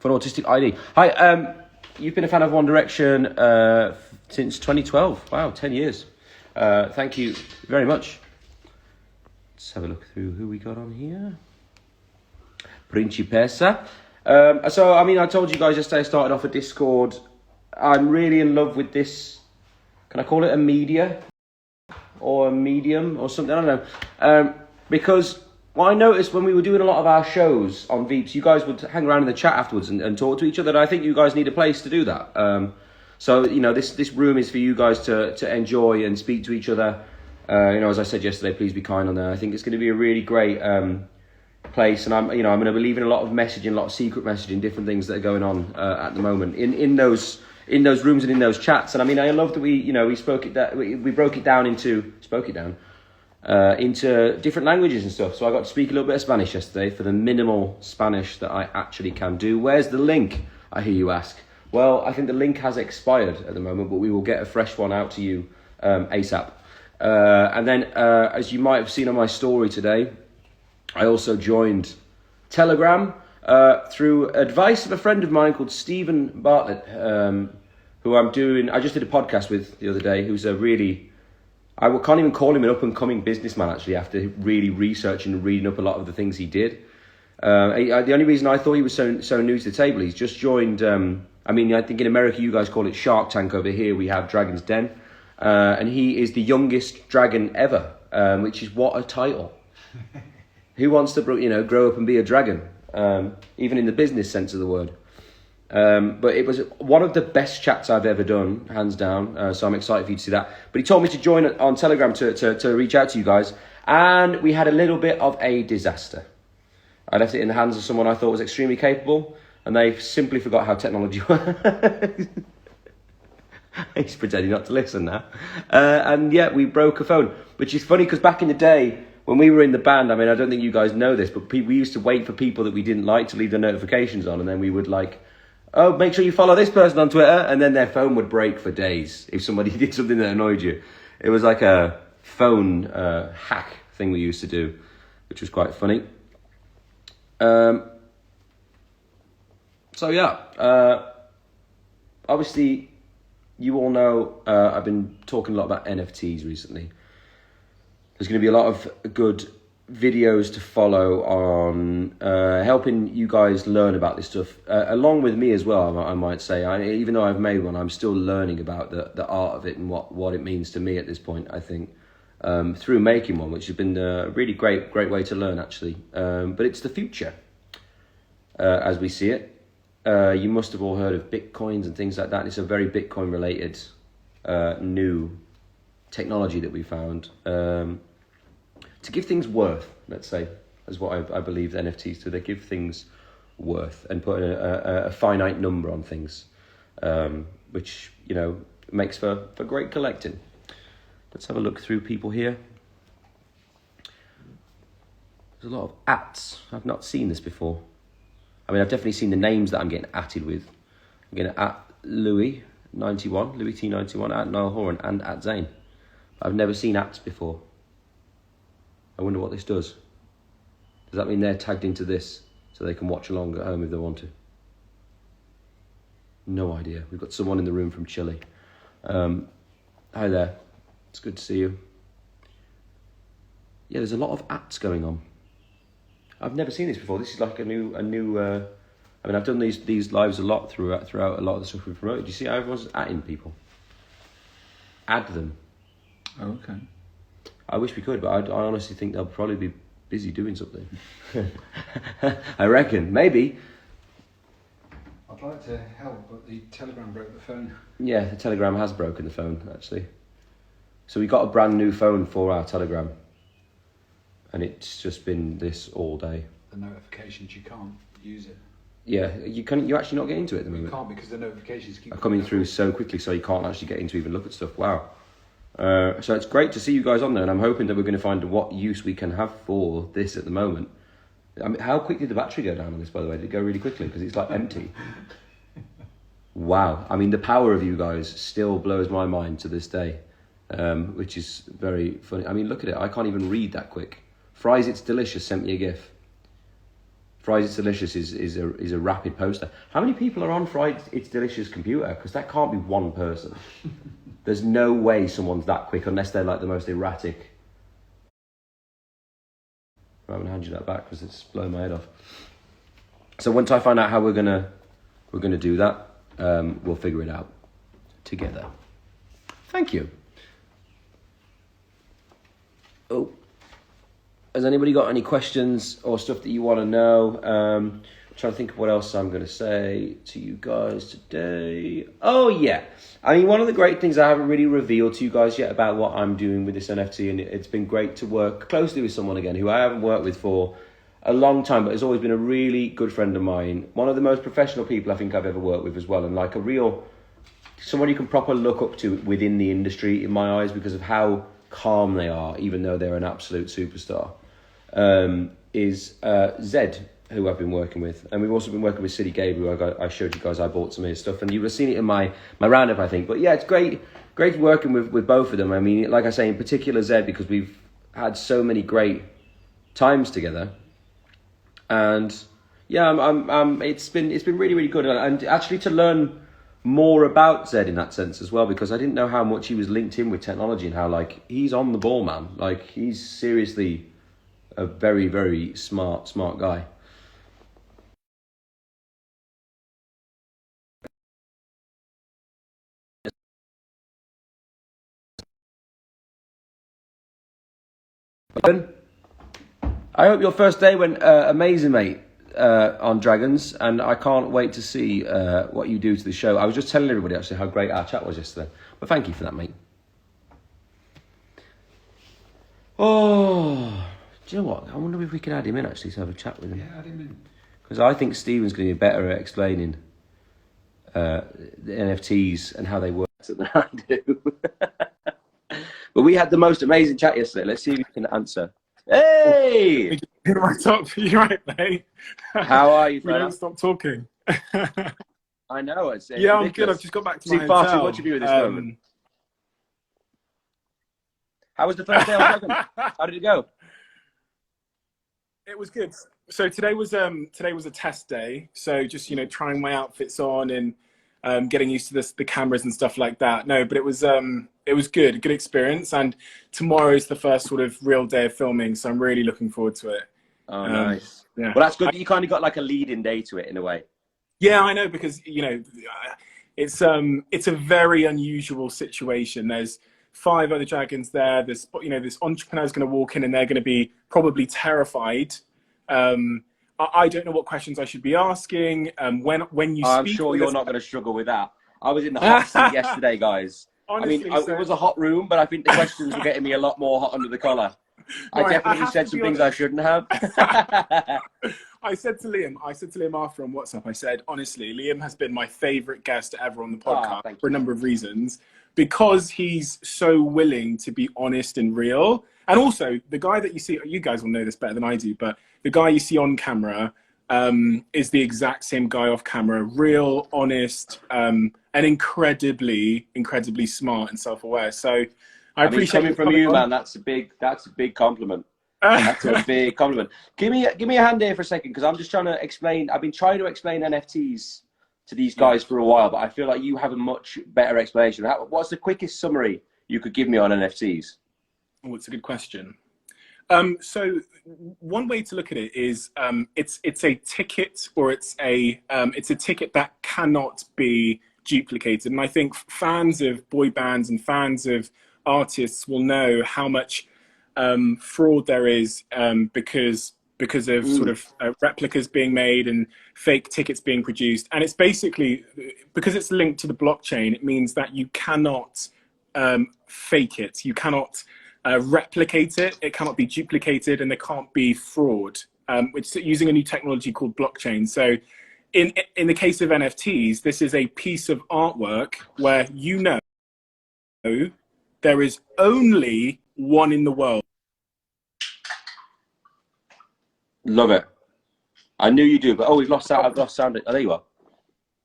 for Autistic ID. Hi, you've been a fan of One Direction since 2012. Wow, 10 years. Thank you very much. Let's have a look through who we got on here. Principessa. So, I mean, I told you guys yesterday I started off a Discord. I'm really in love with this. Can I call it a media? Or a medium or something? I don't know. Because what I noticed when we were doing a lot of our shows on Veeps, you guys would hang around in the chat afterwards and talk to each other. And I think you guys need a place to do that. So, you know, this room is for you guys to enjoy and speak to each other. You know, as I said yesterday, please be kind on there. I think it's going to be a really great place. And I'm going to be leaving a lot of messaging, a lot of secret messaging, different things that are going on at the moment in those rooms and in those chats. And I mean, I love that we broke it down into different languages and stuff. So I got to speak a little bit of Spanish yesterday for the minimal Spanish that I actually can do. Where's the link, I hear you ask? Well, I think the link has expired at the moment, but we will get a fresh one out to you ASAP. And then, as you might have seen on my story today, I also joined Telegram through advice of a friend of mine called Stephen Bartlett, who I just did a podcast with the other day, who's I can't even call him an up-and-coming businessman, actually, after really researching and reading up a lot of the things he did. The only reason I thought he was so new to the table, he's just joined, I think in America you guys call it Shark Tank. Over here we have Dragon's Den. And he is the youngest dragon ever, which is what a title. Who wants to grow up and be a dragon, even in the business sense of the word. But it was one of the best chats I've ever done, hands down. So I'm excited for you to see that. But he told me to join on Telegram to reach out to you guys. And we had a little bit of a disaster. I left it in the hands of someone I thought was extremely capable. And they simply forgot how technology works. He's pretending not to listen now. And yeah, we broke a phone. Which is funny because back in the day, when we were in the band, I mean, I don't think you guys know this, but we used to wait for people that we didn't like to leave their notifications on. And then we would make sure you follow this person on Twitter. And then their phone would break for days if somebody did something that annoyed you. It was like a phone hack thing we used to do, which was quite funny. So yeah, obviously you all know I've been talking a lot about NFTs recently. There's going to be a lot of good videos to follow on helping you guys learn about this stuff, along with me as well, I might say. Even though I've made one, I'm still learning about the art of it and what it means to me at this point, I think, through making one, which has been a really great way to learn, actually. But it's the future, as we see it. You must have all heard of Bitcoins and things like that. It's a very Bitcoin-related new technology that we found to give things worth, let's say, is what I believe NFTs do. They give things worth and put a finite number on things, which, makes for great collecting. Let's have a look through people here. There's a lot of ats. I've not seen this before. I mean, I've definitely seen the names that I'm getting atted with. I'm getting at Louis T91, at Niall Horan, and at Zane. I've never seen ats before. I wonder what this does. Does that mean they're tagged into this so they can watch along at home if they want to? No idea. We've got someone in the room from Chile. Hi there. It's good to see you. Yeah, there's a lot of ats going on. I've never seen this before. This is like a new. I've done these lives a lot throughout a lot of the stuff we've promoted. You see how everyone's atting people? Add them. Oh, okay. I wish we could, but I honestly think they'll probably be busy doing something. I reckon, maybe. I'd like to help, but the Telegram broke the phone. Yeah, the Telegram has broken the phone, actually. So we got a brand new phone for our Telegram. And it's just been this all day. The notifications, you can't use it. Yeah, you actually not get into it at the moment. You can't because the notifications keep coming through so quickly, so you can't actually get into even look at stuff. Wow. So it's great to see you guys on there, and I'm hoping that we're going to find what use we can have for this at the moment. I mean, how quick did the battery go down on this, by the way? Did it go really quickly? Because it's like empty. Wow. I mean, the power of you guys still blows my mind to this day, which is very funny. I mean, look at it. I can't even read that quick. Fries It's Delicious sent me a GIF. Fries It's Delicious is a rapid poster. How many people are on Fries It's Delicious computer? Because that can't be one person. There's no way someone's that quick unless they're like the most erratic. Right, I'm gonna hand you that back because it's blowing my head off. So once I find out how we're gonna do that, we'll figure it out together. Thank you. Oh, has anybody got any questions or stuff that you want to know? I'm trying to think of what else I'm going to say to you guys today. Oh, yeah. I mean, one of the great things I haven't really revealed to you guys yet about what I'm doing with this NFT, and it's been great to work closely with someone again who I haven't worked with for a long time, but has always been a really good friend of mine. One of the most professional people I think I've ever worked with as well, and like a real, someone you can properly look up to within the industry in my eyes because of how calm they are, even though they're an absolute superstar, is Zed, who I've been working with. And we've also been working with City Gabe, who I showed you guys. I bought some of his stuff, and you would have seen it in my roundup, I think. But yeah, it's great working with both of them. I mean, like I say, in particular Zed, because we've had so many great times together. And yeah, it's been really, really good. And actually to learn more about Zed in that sense as well, because I didn't know how much he was linked in with technology and how, like, he's on the ball, man. Like, he's seriously a very, very smart guy. I hope your first day went amazing, mate, on Dragons, and I can't wait to see what you do to the show. I was just telling everybody, actually, how great our chat was yesterday. But thank you for that, mate. Oh, do you know what? I wonder if we can add him in, actually, to have a chat with him. Yeah, add him in. Because I think Stephen's going to be better at explaining the NFTs and how they work than I do. But we had the most amazing chat yesterday. Let's see if you can answer. Hey! You're right, mate. How are you, We don't stop talking. I know. It's yeah, I'm ridiculous. good. I've just got back to See my far hotel. too much of you at this moment. How was the first day on Dragon? How did it go? It was good. So today was a test day. So just trying my outfits on and getting used to the cameras and stuff like that. No, but it was good, a good experience. And tomorrow is the first sort of real day of filming, so I'm really looking forward to it. Oh, nice. Yeah. Well, that's good. You kind of got like a lead-in day to it in a way. Yeah, I know, because it's a very unusual situation. There's 5 other dragons there. There's this entrepreneur's going to walk in and they're going to be probably terrified. I don't know what questions I should be asking. When you I'm speak, sure you're not going to struggle with that. I was in the hot seat yesterday, guys. Honestly, it was a hot room, but I think the questions were getting me a lot more hot under the collar. I definitely said some things I shouldn't have. I said to Liam after on WhatsApp, I said, honestly, Liam has been my favorite guest ever on the podcast for a number of reasons, because he's so willing to be honest and real. And also, the guy that you see, you guys will know this better than I do, but the guy you see on camera is the exact same guy off camera, real, honest, and incredibly smart and self-aware. So I appreciate coming from you, man. That's a big compliment. That's a big compliment. Give me a hand here for a second, because I'm just trying to explain. I've been trying to explain NFTs to these guys for a while, but I feel like you have a much better explanation. What's the quickest summary you could give me on NFTs? Oh, it's a good question. So one way to look at it is it's a ticket, or it's a ticket that cannot be duplicated. And I think fans of boy bands and fans of artists will know how much fraud there is because of sort of replicas being made and fake tickets being produced. And it's basically, because it's linked to the blockchain, it means that you cannot fake it. You cannot replicate it. It cannot be duplicated, and there can't be fraud. It's using a new technology called blockchain. So in the case of NFTs, this is a piece of artwork where there is only one in the world. Love it. I knew you do, but we've lost sound. I've lost sound. Oh, there you are.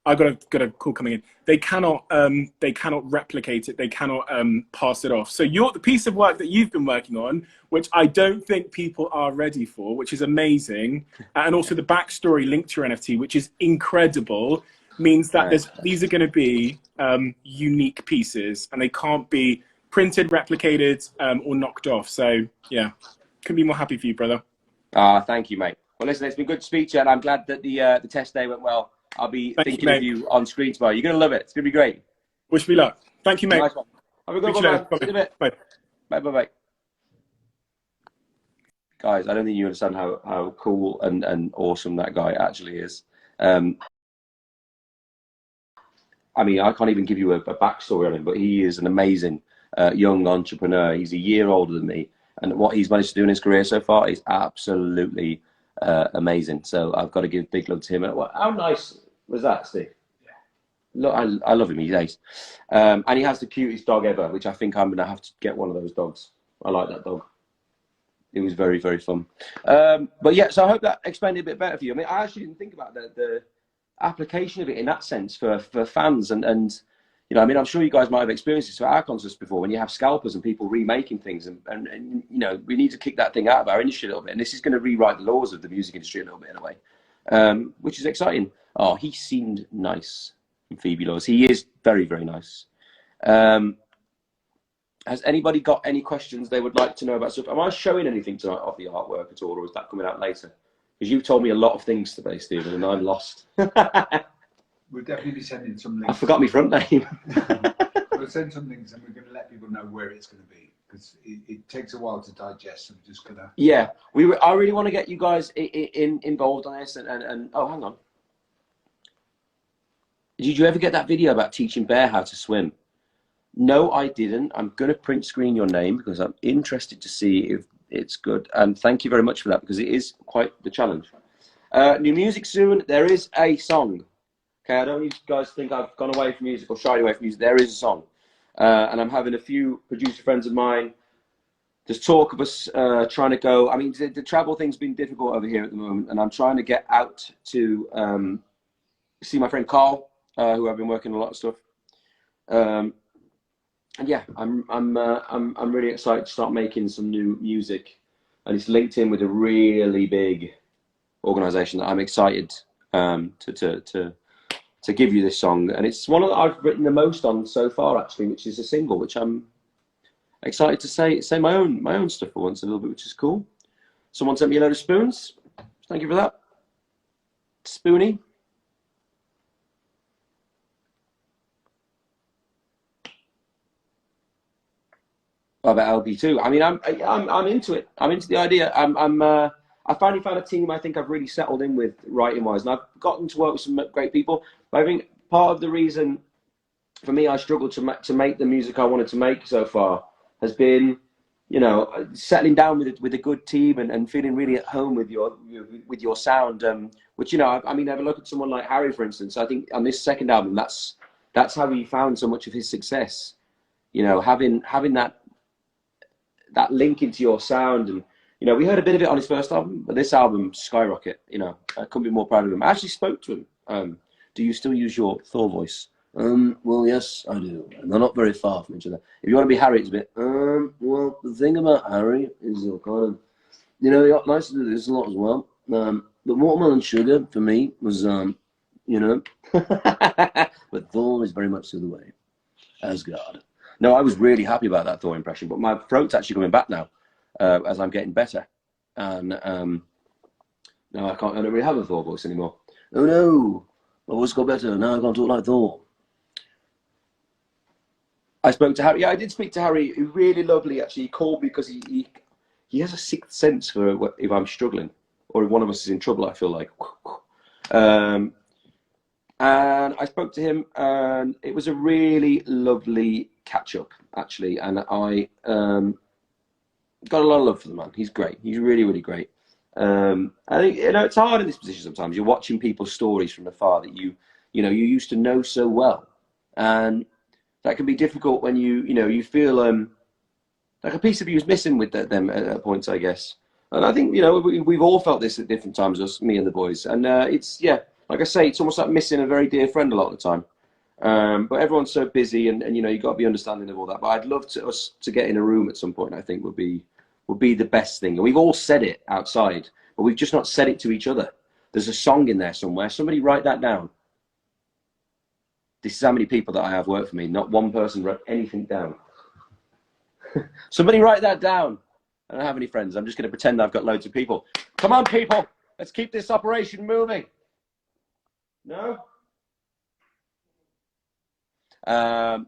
I got a call coming in. They cannot replicate it. They cannot pass it off. So the piece of work that you've been working on, which I don't think people are ready for, which is amazing, and also the backstory linked to your NFT, which is incredible, means that these are going to be unique pieces, and they can't be printed, replicated, or knocked off. So yeah, couldn't be more happy for you, brother. Thank you, mate. Well, listen, it's been good to speak to you, and I'm glad that the test day went well. I'll be thinking of you on screen tomorrow. You're going to love it. It's going to be great. Wish me luck. Thank you, mate. Nice one. Have a good one, man. See you in a bit. Bye. Bye, bye, bye. Guys, I don't think you understand how cool and awesome that guy actually is. I mean, I can't even give you a backstory on him, but he is an amazing young entrepreneur. He's a year older than me, and what he's managed to do in his career so far is absolutely amazing. So I've got to give big love to him. How nice was that, Steve? Yeah. Look, I love him. He's ace. And he has the cutest dog ever, which I think I'm going to have to get one of those dogs. I like that dog. It was very, very fun. But yeah, so I hope that explained it a bit better for you. I mean, I actually didn't think about the application of it in that sense for fans. And you know, I mean, I'm sure you guys might have experienced this for our concerts before when you have scalpers and people remaking things. And you know, we need to kick that thing out of our industry a little bit. And this is going to rewrite the laws of the music industry a little bit in a way, which is exciting. Oh, he seemed nice, Phoebe Laws. He is very, very nice. Has anybody got any questions they would like to know about stuff? Am I showing anything tonight of the artwork at all, or is that coming out later? Because you've told me a lot of things today, Stephen, and I'm lost. We'll definitely be sending some links. I forgot my front name. We'll send some links, and we're going to let people know where it's going to be, because it takes a while to digest. So we're just going to... Yeah, I really want to get you guys involved on this. And oh, hang on. Did you ever get that video about teaching Bear how to swim? No, I didn't. I'm going to print screen your name because I'm interested to see if it's good. And thank you very much for that, because it is quite the challenge. New music soon. There is a song. Okay, I don't want you guys to think I've gone away from music or shied away from music. There is a song. And I'm having a few producer friends of mine. There's talk of us trying to go. I mean, the travel thing's been difficult over here at the moment. And I'm trying to get out to see my friend Carl, who I've been working a lot of stuff. And yeah, I'm really excited to start making some new music, and it's linked in with a really big organisation that I'm excited to give you this song, and it's one that I've written the most on so far actually, which is a single, which I'm excited to say my own stuff for once a little bit, which is cool. Someone sent me a load of spoons. Thank you for that, Spoonie. About LP2. I mean, I'm into it. I'm into the idea. I finally found a team I think I've really settled in with writing wise, and I've gotten to work with some great people. But I think part of the reason for me I struggled to make the music I wanted to make so far has been, you know, settling down with a good team and feeling really at home with your sound. Which, you know, I mean, have a look at someone like Harry, for instance. I think on this second album, that's how he found so much of his success. You know, having that link into your sound. And you know, we heard a bit of it on his first album, but this album, skyrocket. You know, I couldn't be more proud of him. I actually spoke to him. Do you still use your Thor voice? Well, yes, I do, and they're not very far from each other. If you want to be Harry, it's a bit, well, the thing about Harry is you're kind of, you know, you're nice to do this a lot as well. The watermelon sugar for me was, you know, but Thor is very much the other way. Asgard. No, I was really happy about that Thor impression, but my throat's actually coming back now as I'm getting better. And no, I don't really have a Thor voice anymore. Oh no, my voice got better. Now I can't talk like Thor. I spoke to Harry. Yeah, I did speak to Harry. Really lovely, actually. He called me because he has a sixth sense for if I'm struggling or if one of us is in trouble, I feel like. And I spoke to him, and it was a really lovely catch up, actually. And I got a lot of love for the man. He's great. He's really, really great. I think, you know, it's hard in this position sometimes. You're watching people's stories from afar that you used to know so well, and that can be difficult when you feel like a piece of you is missing with them at points, I guess. And I think, you know, we've all felt this at different times, us, me and the boys. And it's, yeah, like I say, it's almost like missing a very dear friend a lot of the time. But everyone's so busy, and you know, you've got to be understanding of all that. But I'd love us to get in a room at some point. I think would be the best thing. And we've all said it outside, but we've just not said it to each other. There's a song in there somewhere. Somebody write that down. This is how many people that I have work for me. Not one person wrote anything down. Somebody write that down. I don't have any friends. I'm just going to pretend I've got loads of people. Come on, people. Let's keep this operation moving. No? What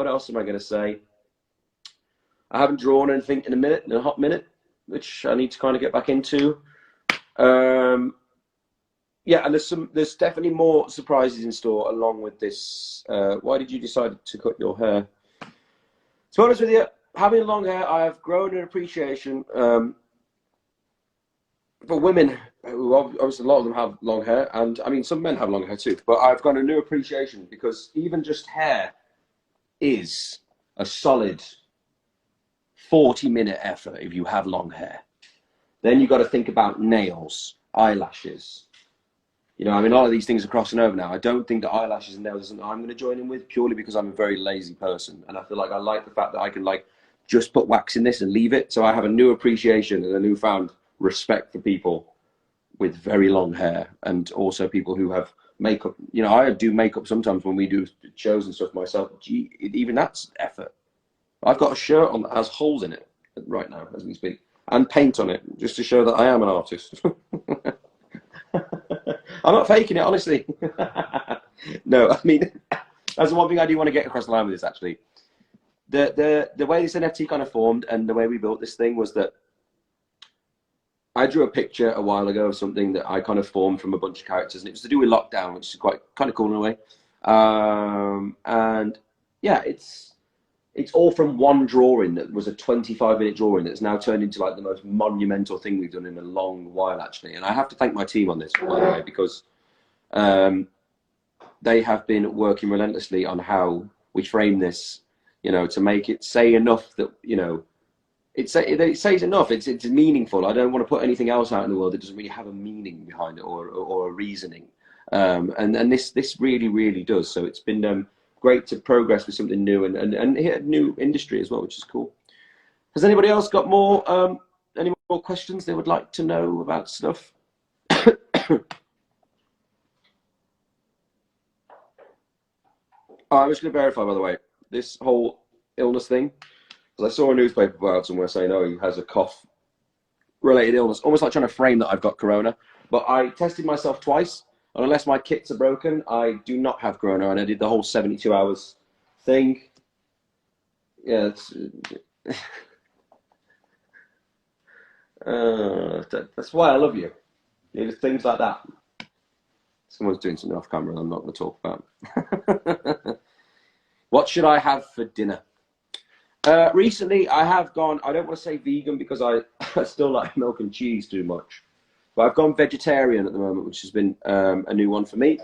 else am I going to say? I haven't drawn anything in a hot minute, which I need to kind of get back into. Yeah, and there's definitely more surprises in store along with this. Why did you decide to cut your hair? To be honest with you, having long hair, I have grown an appreciation for women who obviously a lot of them have long hair, and I mean some men have long hair too, but I've got a new appreciation because even just hair is a solid 40-minute effort if you have long hair. Then you've got to think about nails, eyelashes. You know, I mean, a lot of these things are crossing over now. I don't think that eyelashes and nails is something I'm going to join in with, purely because I'm a very lazy person, and I feel like I like the fact that I can like just put wax in this and leave it. So I have a new appreciation and a newfound respect for people with very long hair, and also people who have makeup. You know, I do makeup sometimes when we do shows and stuff myself. Gee, even that's effort. I've got a shirt on that has holes in it right now as we speak, and paint on it just to show that I am an artist. I'm not faking it, honestly. No, I mean, that's the one thing I do want to get across the line with this, actually. The way this NFT kind of formed and the way we built this thing was that I drew a picture a while ago of something that I kind of formed from a bunch of characters, and it was to do with lockdown, which is quite kind of cool in a way. And yeah, it's all from one drawing that was a 25-minute drawing that's now turned into like the most monumental thing we've done in a long while, actually. And I have to thank my team on this, by the way, because they have been working relentlessly on how we frame this, you know, to make it say enough that, you know, it says enough. It's meaningful. I don't want to put anything else out in the world that doesn't really have a meaning behind it or a reasoning. And this really, really does. So it's been great to progress with something new and hit a new industry as well, which is cool. Has anybody else got any more questions they would like to know about stuff? I'm just going to verify, by the way, this whole illness thing, because I saw a newspaper out somewhere saying, oh, he has a cough-related illness, almost like trying to frame that I've got corona. But I tested myself twice, and unless my kits are broken, I do not have corona, and I did the whole 72 hours thing. Yeah, that's why I love you. It's things like that. Someone's doing something off camera I'm not going to talk about. What should I have for dinner? Recently, I have gone, I don't want to say vegan because I still like milk and cheese too much. But I've gone vegetarian at the moment, which has been a new one for me.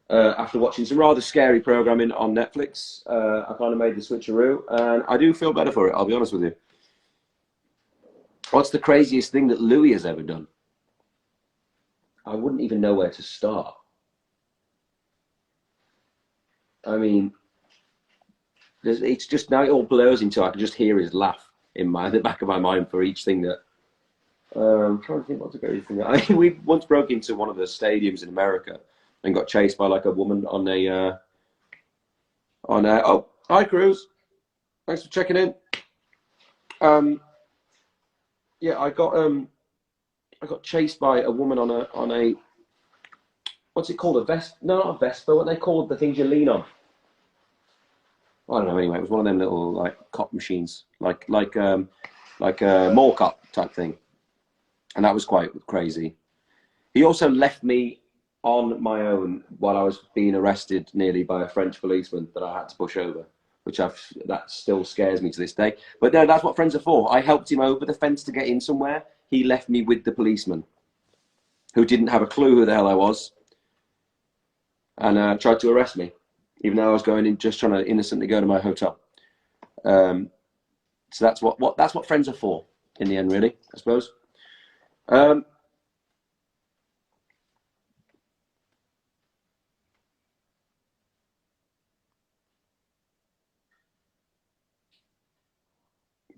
After watching some rather scary programming on Netflix, I kind of made the switcheroo, and I do feel better for it, I'll be honest with you. What's the craziest thing that Louis has ever done? I wouldn't even know where to start. I mean, it's just now it all blurs into I can just hear his laugh in the back of my mind for each thing that. I'm trying to think what's the craziest thing. I mean, we once broke into one of the stadiums in America and got chased by like a woman on a. Oh, hi Cruz, thanks for checking in. Yeah, I got chased by a woman on a what's it called, a Vespa? No, not a Vespa. What are they called? The things you lean on. I don't know. Anyway, it was one of them little like cop machines, like a mall cop type thing, and that was quite crazy. He also left me on my own while I was being arrested nearly by a French policeman that I had to push over, which that still scares me to this day. But no, that's what friends are for. I helped him over the fence to get in somewhere. He left me with the policeman, who didn't have a clue who the hell I was, and tried to arrest me, even though I was going in just trying to innocently go to my hotel. So that's what friends are for. in the end, really, I suppose.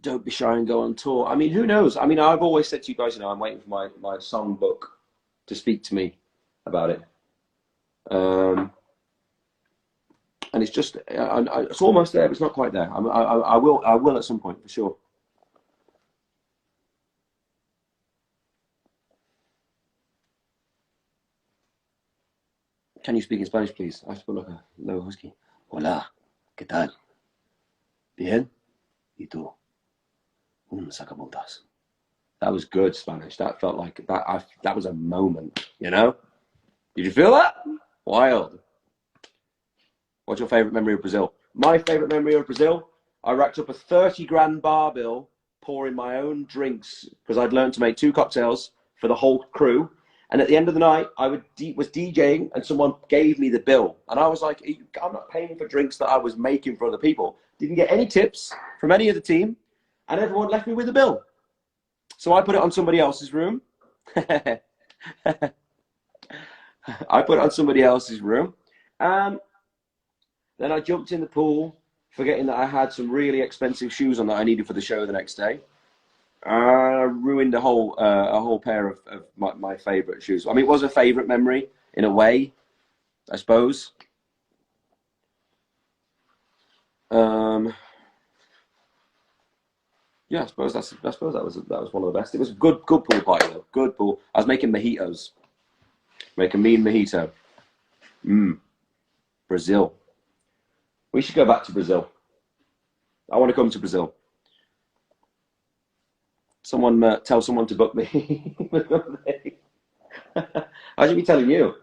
Don't be shy and go on tour. I mean, who knows? I mean, I've always said to you guys, you know, I'm waiting for my songbook to speak to me about it. And it's just, it's almost there, but it's not quite there. I will at some point, for sure. Can you speak in Spanish, please? I spoke like a low husky. Hola, ¿qué tal? Bien? ¿Y tú? Sacapuntas. That was good Spanish. That felt like that. That was a moment, you know? Did you feel that? Wild. What's your favorite memory of Brazil? My favorite memory of Brazil, I racked up a 30 grand bar bill pouring my own drinks because I'd learned to make 2 cocktails for the whole crew. And at the end of the night, I was DJing and someone gave me the bill. And I was like, I'm not paying for drinks that I was making for other people. Didn't get any tips from any of the team. And everyone left me with a bill. So I put it on somebody else's room. I put it on somebody else's room. Then I jumped in the pool, forgetting that I had some really expensive shoes on that I needed for the show the next day. I ruined a whole pair of my favourite shoes. I mean, it was a favourite memory in a way, I suppose. Yeah, I suppose that was one of the best. It was good pool party though. Good pool. I was making mojitos. Make a mean mojito. Brazil. We should go back to Brazil. I want to come to Brazil. Someone tell someone to book me. I should be telling you.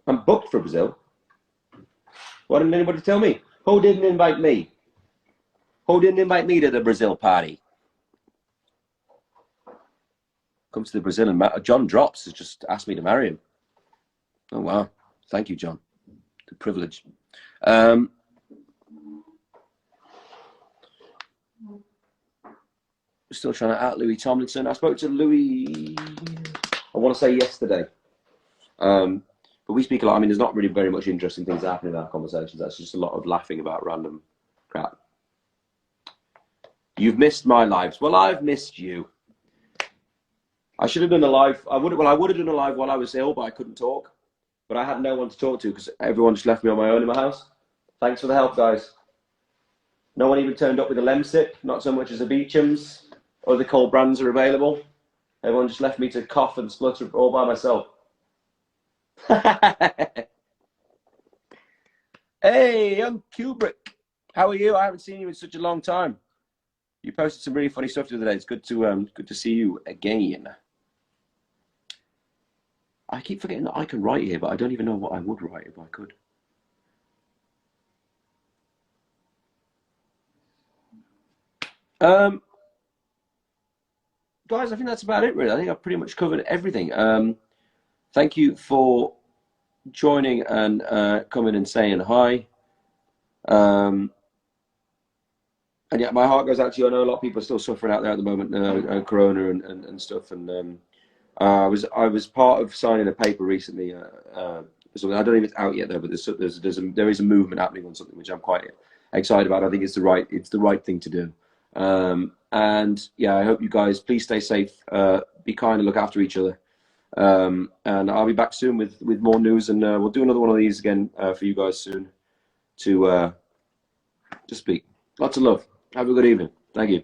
I'm booked for Brazil. Why didn't anybody tell me? Who didn't invite me? Who didn't invite me to the Brazil party? Come to the Brazil and John Drops has just asked me to marry him. Oh wow! Thank you, John. The privilege. Still trying to out Louis Tomlinson. I spoke to Louis, I want to say yesterday. But we speak a lot. I mean, there's not really very much interesting things happening in our conversations. That's just a lot of laughing about random crap. You've missed my lives. Well, I've missed you. I should have done a live. I would have done a live while I was ill, but I couldn't talk. But I had no one to talk to because everyone just left me on my own in my house. Thanks for the help, guys. No one even turned up with a Lemsip, not so much as a Beecham's. Other cold brands are available. Everyone just left me to cough and splutter all by myself. Hey, young Kubrick. How are you? I haven't seen you in such a long time. You posted some really funny stuff the other day. It's good to see you again. I keep forgetting that I can write here, but I don't even know what I would write if I could. Guys, I think that's about it, really. I think I've pretty much covered everything. Thank you for joining and coming and saying hi. And yeah, my heart goes out to you. I know a lot of people are still suffering out there at the moment, Corona and stuff. And I was part of signing a paper recently. So I don't know if it's out yet though, but there is a movement happening on something which I'm quite excited about. I think it's the right thing to do. And yeah, I hope you guys please stay safe, be kind and look after each other. And I'll be back soon with more news, and we'll do another one of these again for you guys soon to speak. Lots of love. Have a good evening. Thank you.